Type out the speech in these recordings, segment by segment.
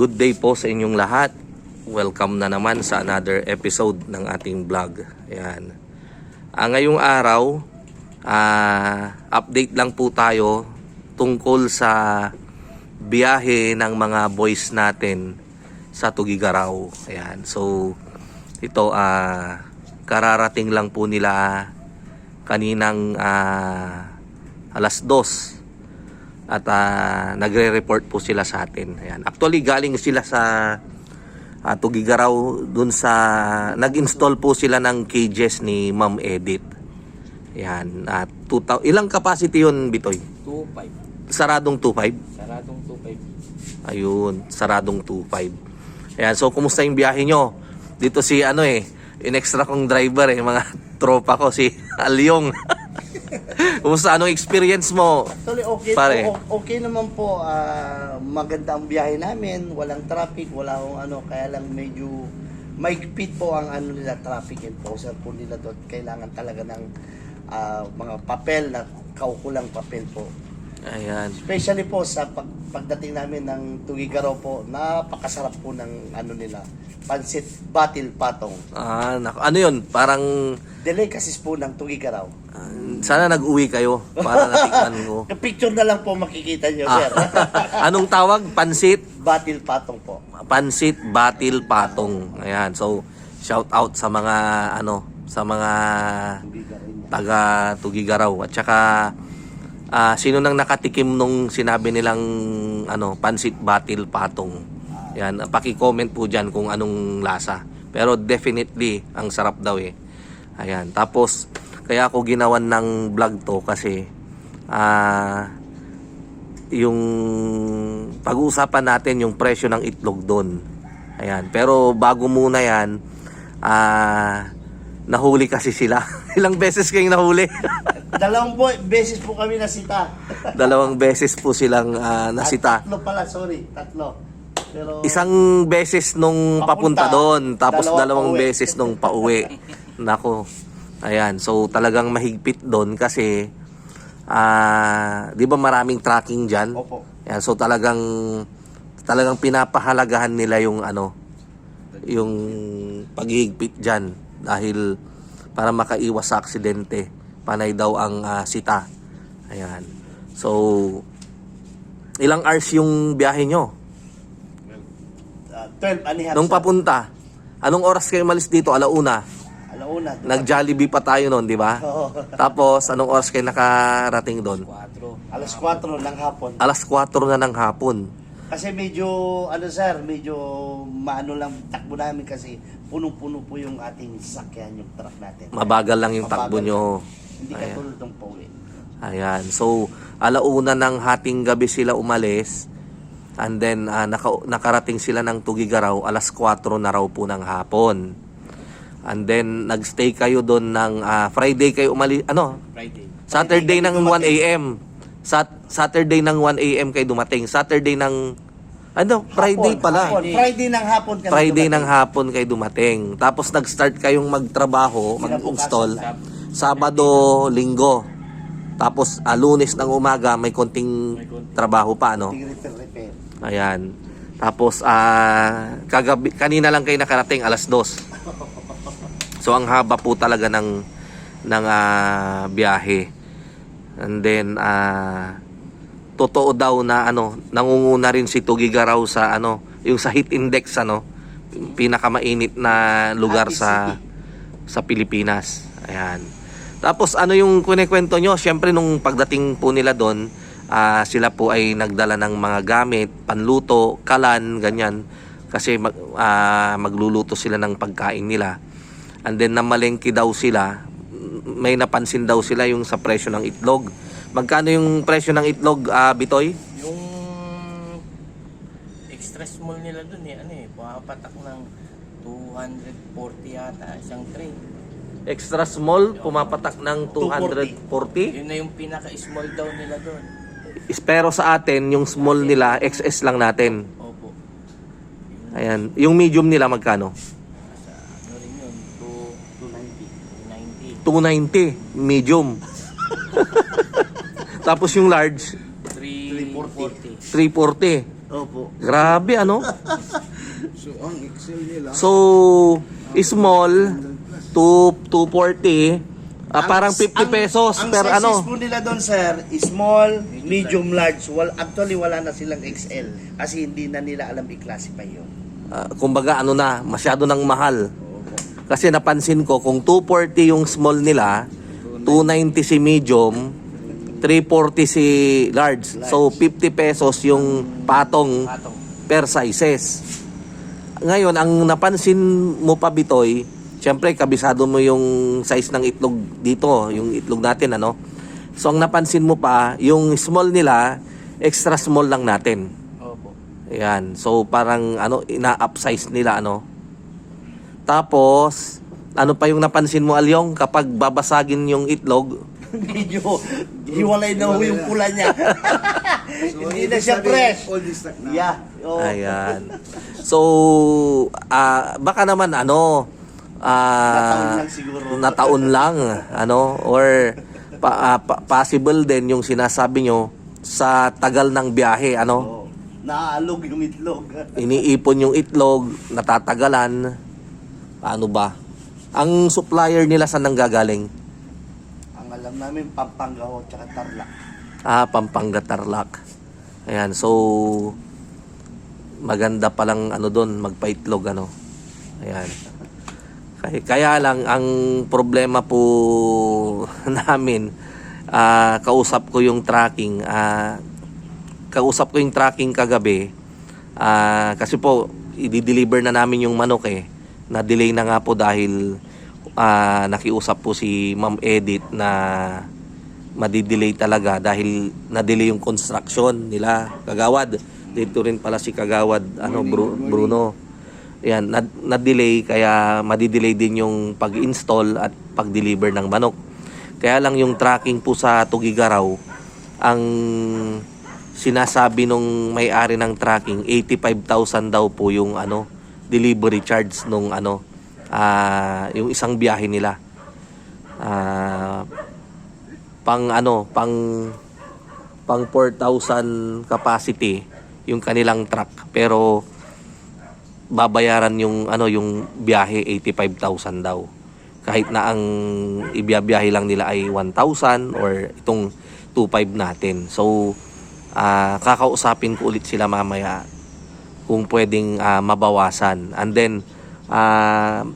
Good day po sa inyong lahat. Welcome na naman sa another episode ng ating vlog. Ayan. Ngayong araw, update lang po tayo tungkol sa biyahe ng mga boys natin sa Tugigaraw. Ayan. So, ito, kararating lang po nila kaninang alas 2. At nagre-report po sila sa atin. Ayan. Actually, galing sila sa Tugigaraw dun sa nag-install po sila ng cages ni Ma'am Edith. Ayan. Ilang capacity yun, Bitoy? 2.5. Saradong 2.5? Saradong 2.5. Ayun, saradong 2.5. Ayan. So, kumusta yung biyahe nyo? Dito si in-extra kong driver mga tropa ko, si Alyong. Kumusta? Anong experience mo? Actually, okay, pare? okay naman po. Maganda ang biyahe namin. Walang traffic, wala akong kaya lang medyo maigpit po ang nila, traffic enforcer po nila doon. Kailangan talaga ng mga papel na kaukulang papel po. Ayan. Especially po sa pagdating namin ng Tugigaraw po, napakasarap po ng nila, pansit batil patong. Ano yun? Parang Delicacies po ng Tugigaraw. sana nag-uwi kayo para natikman ko. Picture na lang po makikita nyo, sir. Anong tawag? Pansit? Batil patong po. Pansit Batil Patong. Ayan. So, shout out sa mga sa mga taga Tugigaraw. At saka sino nang nakatikim nung sinabi nilang Pansit Batil Patong. Ayan, paki-comment po diyan kung anong lasa. Pero definitely ang sarap daw eh. Ayan. Tapos kaya ako ginawan ng vlog to kasi yung pag-uusapan natin yung presyo ng itlog doon. Ayan. Pero bago muna yan, nahuli kasi sila. Ilang beses kayong nahuli? Beses po kami nasita. 2 beses po silang nasita. Tatlo pala, sorry. Tatlo. Pero Isang beses nung papunta doon, tapos 2 pauwi. beses nung pauwi. Nako. Ayan, so talagang mahigpit doon kasi 'di ba maraming tracking diyan? Opo. Ayan, so talagang pinapahalagahan nila yung yung paghihigpit diyan dahil para makaiwas sa aksidente. Panay daw ang sita. Ayan. So ilang hours yung biyahe nyo? 12 and a half. Nung papunta, anong oras kayo malis dito? Alauna. Alauna. Nag-Jollibee pa tayo noon, di ba? Oo. Tapos, anong oras kayo nakarating doon? 4. Alas 4 ng hapon. Alas 4 na ng hapon. Kasi medyo, sir, medyo maano lang takbo namin kasi punong-puno po yung ating sasakyan, yung truck natin. Mabagal lang yung takbo Mabagal. nyo. Hindi Ayan. katulad ng pauwi. Ayan. So, alauna ng hating gabi sila umalis. And then, nakarating sila ng Tugigaraw. Alas 4 na raw po ng hapon. And then, nagstay kayo doon ng Friday kayo umalis. Friday. Saturday ng 1 a.m. Saturday ng 1 a.m. kayo dumating. Saturday ng Friday Hapon, pala. hapon. Friday ng hapon kami Friday dumating. ng hapon kayo dumating. Tapos nag-start kayong magtrabaho, mag-install. Sabado, Linggo. Tapos Lunes ng umaga may konting trabaho pa, Repair. Ayan. Tapos kanina lang kayo nakarating alas 2. So ang haba po talaga ng biyahe. And then totoo daw na nangunguna rin si Tugigaraw sa yung sa heat index pinakamainit na lugar sa Pilipinas. Ayan. Tapos yung kunikwento nyo, syempre nung pagdating po nila doon, sila po ay nagdala ng mga gamit, panluto, kalan, ganyan. Kasi magluluto sila ng pagkain nila. And then namalengke daw sila. May napansin daw sila yung sa presyo ng itlog. Magkano yung presyo ng itlog, Bitoy? Yung extra small nila dun pumapatak ng 240 yata isang tray. Extra small, pumapatak ng 240. Yun na yung pinaka-small daw nila dun. Pero sa atin, yung small nila, XS lang natin. Opo. Ayan. Yung medium nila magkano? Sa rin yun, 290. 290. Medium. Tapos yung large, 340. 340. Opo. Grabe, ano? So, ang Excel nila, So, small, 240, parang 50 pesos ang per sizes ano. po nila doon, sir, small, medium, large. Actually, wala na silang XL kasi hindi na nila alam i-classify yun. Kumbaga, ano na, masyado nang mahal. Kasi napansin ko, kung 240 yung small nila, 290 si medium, 340 si large. So, 50 pesos yung patong per sizes. Ngayon, ang napansin mo pa, Bitoy, syempre, kabisado mo yung size ng itlog dito, yung itlog natin, ano? So, ang napansin mo pa, yung small nila, extra small lang natin. Opo. Ayan. So, parang, ano, ina-upsize nila, ano? Tapos, ano pa yung napansin mo, Alyong, kapag babasagin yung itlog, Medyo hiwalay na ho yung pula niya. so, Hindi na ibig siya sabihin, fresh. all this stock na. Yeah. Oh. ayan. So, baka naman, ano, Nataon lang siguro. nataon lang, ano, or possible din yung sinasabi nyo sa tagal ng biyahe, ano, Oh. Naaalog yung itlog. iniipon yung itlog, natatagalan, paano ba? Ang supplier nila saan nanggagaling? Ang alam namin, Pampanga ho, tsaka Tarlac. Pampanga, Tarlac. Ayan, so maganda palang ano doon, magpaitlog, ano. Ayan. Kaya lang ang problema po namin, kausap ko yung tracking, kagabi, kasi po i-deliver na namin yung manok na-delay na nga po dahil nakiusap po si Ma'am Edith na madidelay talaga dahil na-delay yung construction nila, Kagawad. Dito rin pala si Kagawad, ano, Bruno. Ayan, na-delay kaya madidelay din yung pag-install at pag-deliver ng manok. Kaya lang yung tracking po sa Tugigaraw, ang sinasabi nung may-ari ng tracking, 85,000 daw po yung ano, delivery charge nung ano, yung isang biyahe nila. Pang 4,000 capacity yung kanilang truck, pero babayaran yung ano, yung biyahe 85,000 daw. Kahit na ang ibiyabiyahe lang nila ay 1,000 or itong 2,500 natin. So kakausapin ko ulit sila mamaya kung pwedeng mabawasan. And then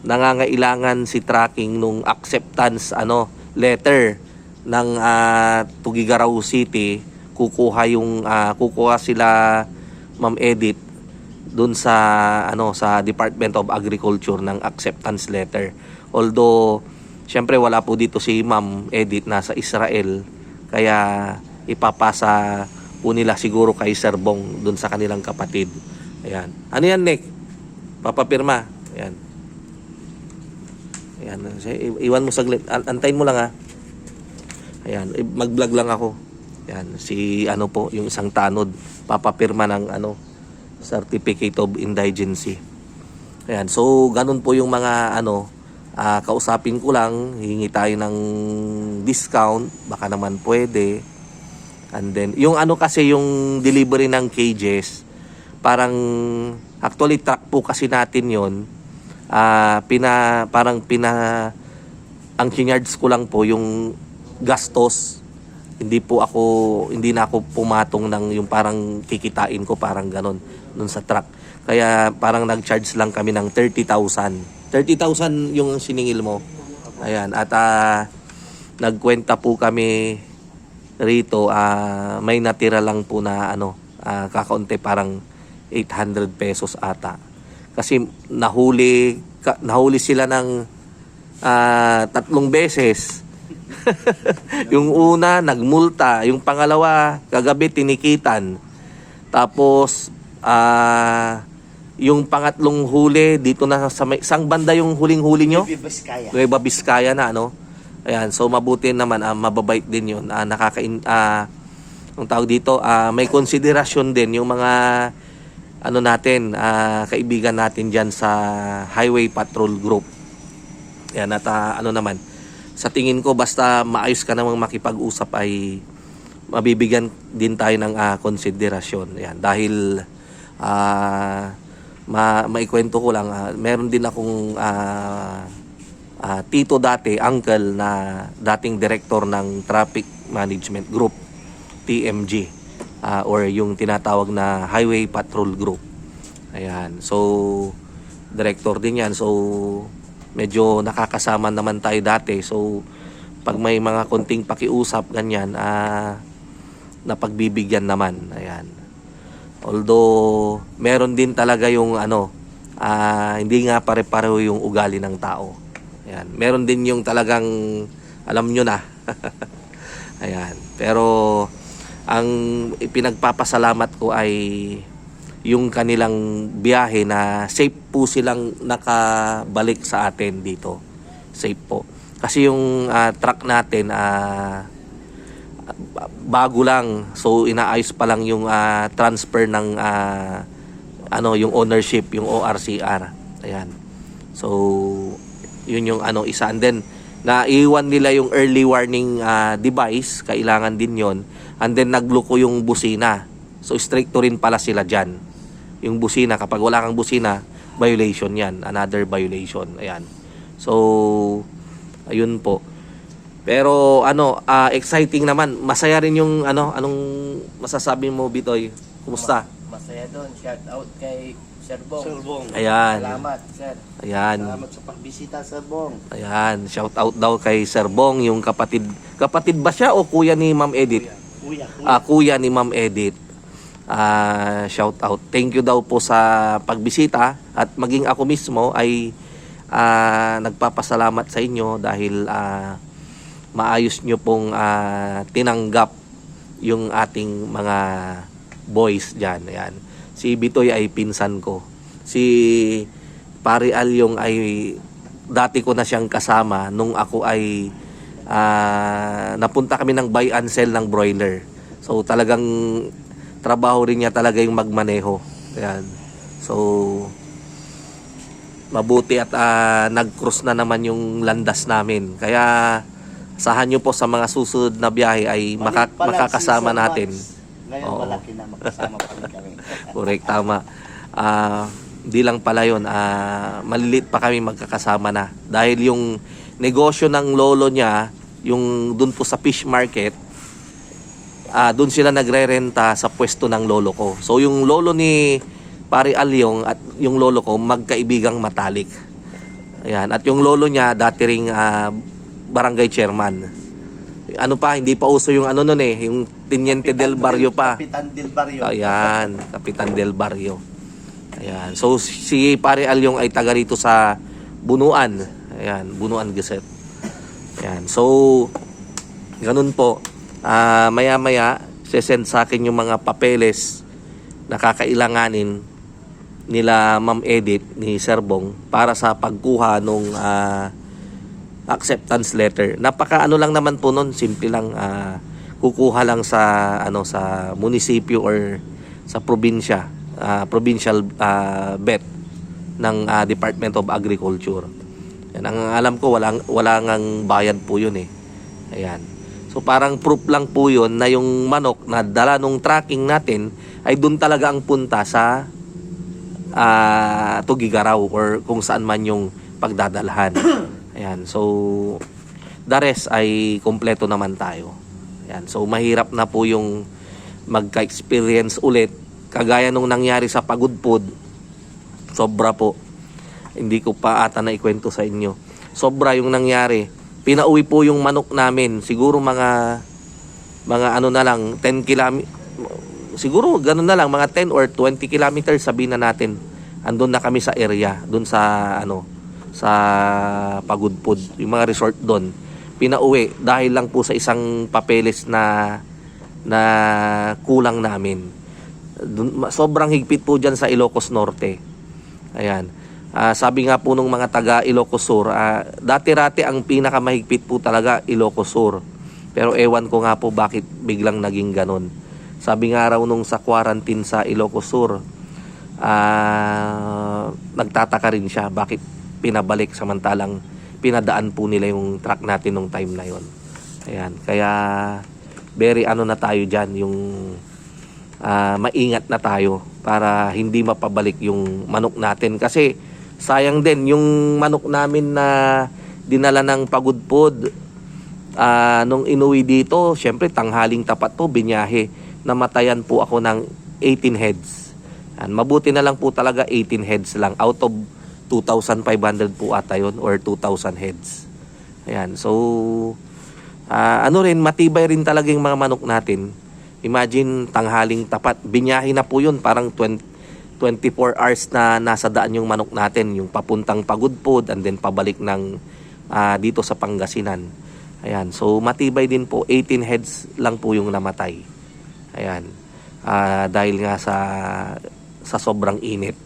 nangangailangan si tracking nung acceptance letter ng Tugigaraw City. Kukuha sila, Ma'am Edith, doon sa sa Department of Agriculture ng acceptance letter. Although syempre wala po dito si Ma'am Edith, nasa Israel, kaya ipapasa po nila siguro kay Sir Bong doon sa kanilang kapatid. Ayan. Ano yan, Nick? Papapirma. Ayan. Ayan. Iwan mo saglit. Antayin mo lang, ha. Ayan. Mag-vlog lang ako. Ayan. Si yung isang tanod. Papapirma ng Certificate of Indigency. Ayan. So, ganun po yung mga kausapin ko lang. Hingi tayo ng discount. Baka naman pwede. And then, yung kasi yung delivery ng cages, parang actually truck po kasi natin yon. Ang charge ko lang po yung gastos. Hindi na ako pumatong ng yung parang kikitain ko, parang ganon dun sa truck. Kaya parang nag-charge lang kami ng 30,000. 30,000 yung siningil mo. Ayan, at nagkwenta po kami rito, may natira lang po na kakaunti, parang 800 pesos ata. Kasi nahuli sila ng 3 beses. Yung una, nagmulta. Yung pangalawa, kagabi tinikitan. Tapos, yung pangatlong huli, dito na sa isang banda yung huling-huli nyo? Nueva Vizcaya na, Ayan, so mabuti naman, mababait din yun. Ang tawag dito, may konsiderasyon din yung mga natin, kaibigan natin dyan sa Highway Patrol Group. Ayan, at naman, sa tingin ko, basta maayos ka namang makipag-usap, ay mabibigyan din tayo ng konsiderasyon. Ayan, dahil Maikwento ko lang, meron din akong tito dati, uncle na dating director ng Traffic Management Group, TMG, or yung tinatawag na Highway Patrol Group. Ayan. So, director din yan. So, medyo nakakasama naman tayo dati. So, pag may mga konting pakiusap, ganyan, napagbibigyan naman. Ayan. Although, meron din talaga yung hindi nga pare-pareho yung ugali ng tao. Ayan. Meron din yung talagang, alam nyo na. Ayan. Pero, ang ipinagpapasalamat ko ay yung kanilang biyahe na safe po silang nakabalik sa atin dito. Safe po. Kasi yung truck natin, bago lang. So, inaayos pa lang yung transfer ng yung ownership, yung ORCR. Ayan. So, yun yung isa. And then, naiwan nila yung early warning device. Kailangan din yon. And then, nagluko yung busina. So, stricto rin pala sila dyan. Yung busina, kapag wala kang busina, violation yan. Another violation. Ayan. So, ayun po. Pero, exciting naman. Masaya rin yung, anong masasabi mo, Bitoy? Kumusta? Masaya doon. Shout out kay Sir Bong. Sir Bong. Ayan. Salamat, sir. Ayan. Salamat sa pagbisita, Sir Bong. Ayan. Shout out daw kay Sir Bong, yung kapatid. Kapatid ba siya o kuya ni Ma'am Edith? Kuya. Kuya ni Ma'am Edith. Shout out. Thank you daw po sa pagbisita at maging ako mismo ay nagpapasalamat sa inyo dahil maayos nyo pong tinanggap yung ating mga boys dyan. Ayan. Si Bitoy ay pinsan ko. Si Pari Alyong ay dati ko na siyang kasama nung ako ay napunta kami ng buy and sell ng broiler. So talagang trabaho rin niya talaga yung magmaneho. Ayan. So, mabuti at nag-cross na naman yung landas namin. Kaya, asahan nyo po sa mga susunod na biyahe ay makakasama natin. Ngayon, Oo. malaki na magkasama pa rin kami. Correct, tama. Di lang pala yun, maliliit pa kami magkakasama na. Dahil yung negosyo ng lolo niya, yung dun po sa fish market, doon sila nagre-renta sa pwesto ng lolo ko. So yung lolo ni Pari Alyong at yung lolo ko magkaibigang matalik. Ayan. At yung lolo niya dati ring barangay chairman. Hindi pa uso yung nun yung Teniente del Barrio pa. Kapitan del Barrio. Ayan, Kapitan del Barrio. Ayan. So si Pari Alyong ay taga rito sa Bunuan. Ayan, Bunuan Gazette. Ayan. So ganun po. Maya-maya, sesend sa akin yung mga papeles na kakailanganin nila Ma'am Edith ni Sir Bong para sa pagkuha nung acceptance letter. Lang naman po nun, simple lang, kukuha lang sa sa munisipyo or sa probinsya, provincial bet ng Department of Agriculture. Yan, ang alam ko wala ngang bayad po yun eh. Ayan. So parang proof lang po yun na yung manok na dala nung tracking natin ay doon talaga ang punta sa Tugigaraw or kung saan man yung pagdadalhan. Ayan. So the rest ay kompleto naman tayo. Ayan. So mahirap na po yung magka-experience ulit kagaya nung nangyari sa Pagudpod. Sobra po. Hindi ko pa ata na ikwento sa inyo. Sobra yung nangyari. Pinauwi po yung manok namin. Siguro mga na lang, 10 km. Siguro ganun na lang, mga 10 or 20 kilometers sabihin na natin. Andun na kami sa area, dun sa sa Pagudpod, yung mga resort doon. Pinauwi dahil lang po sa isang papeles na kulang namin. Sobrang higpit po diyan sa Ilocos Norte. Ayan. Sabi nga po nung mga taga Ilocos Sur, dati-rati ang pinakamahigpit po talaga Ilocos Sur. Pero ewan ko nga po bakit biglang naging ganon. Sabi nga raw nung sa quarantine sa Ilocos Sur, nagtataka rin siya bakit pinabalik samantalang pinadaan po nila yung truck natin nung time na yon. Ayan. Kaya very na tayo dyan yung maingat na tayo para hindi mapabalik yung manok natin. Kasi sayang din yung manok namin na dinala ng pagudpod. Nung inuwi dito, syempre tanghaling tapat po, binyahe. Namatayan po ako ng 18 heads. Mabuti na lang po talaga 18 heads lang out of 2,500 po ata yun or 2,000 heads. Ayan, so matibay rin talaga yung mga manok natin. Imagine tanghaling tapat, binyahe na po yun, parang 24 hours na nasa daan yung manok natin, yung papuntang Pagudpod and then pabalik ng dito sa Pangasinan. Ayan, so matibay din po, 18 heads lang po yung namatay. Ayan, dahil nga sa sobrang init,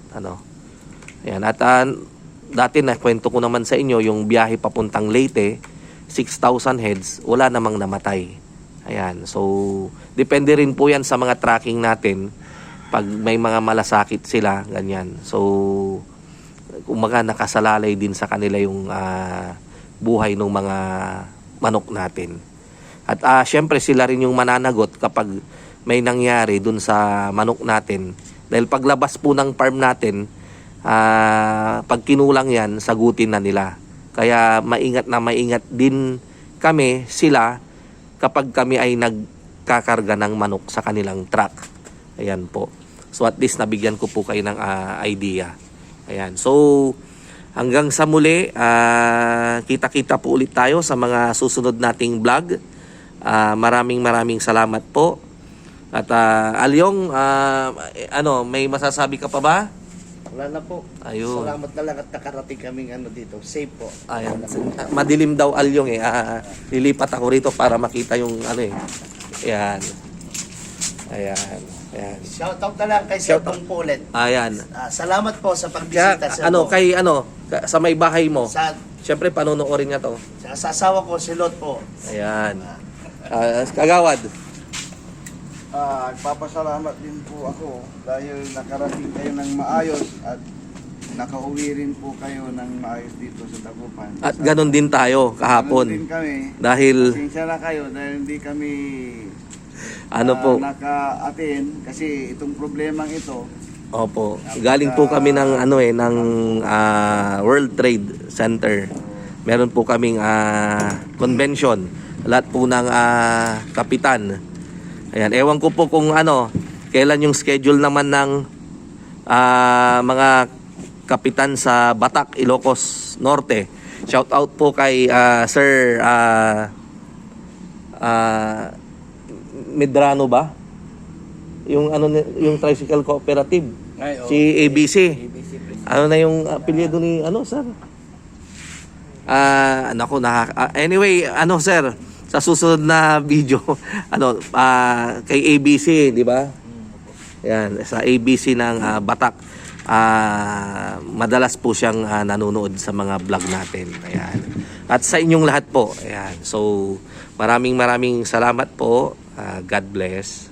Ayan, at dati na kwento ko naman sa inyo yung biyahe papuntang Leyte, 6,000 heads, wala namang namatay. Ayan, so depende rin po yan sa mga tracking natin pag may mga malasakit sila, ganyan. So kumaga nakasalalay din sa kanila yung buhay ng mga manok natin. At syempre sila rin yung mananagot kapag may nangyari dun sa manok natin. Dahil paglabas po ng farm natin, pag kinulang yan, sagutin na nila. Kaya maingat na maingat din kami, sila, kapag kami ay nagkakarga ng manok sa kanilang truck. Ayan po. So at least nabigyan ko po kayo ng idea. Ayan. So hanggang sa muli, kita-kita po ulit tayo sa mga susunod nating vlog. Maraming salamat po. At Alyong, may masasabi ka pa ba? Wala na po. Ayun. Salamat na lang at nakarating kaming dito. Safe po. Ayan. Madilim daw Alyong lilipat ako rito para makita yung Ayan. Ayan. Ayan. Shoutout na lang kay Sir Tong po ulit. Ayan. Salamat po sa Kaya, pagbisita sa sa may bahay mo. sa, Siyempre, panonoorin niya to. sa asawa ko, si Lot po. Ayan. Kagawad. Nagpapasalamat din po ako dahil nakarating kayo ng maayos at nakauwi rin po kayo ng maayos dito sa Dagupan. At ganun din tayo Ganun din kahapon. kami. Dahil, Pasensya na kayo dahil hindi kami po, naka-attend kasi itong problemang ito. opo, galing po kami ng World Trade Center. Meron po kaming convention. Lahat po ng kapitan. Ayan, ewan ko po kung kailan yung schedule naman ng mga kapitan sa Batak, Ilocos Norte. Shout out po kay Sir Medrano ba? Yung yung tricycle cooperative. Si ABC. Ano na yung apelyido ni sir? Anyway, sir, sa susunod na video, kay ABC, di ba? Yan, sa ABC ng Batak. Madalas po siyang nanonood sa mga vlog natin. Ayan. At sa inyong lahat po. Ayan. So, maraming salamat po. God bless.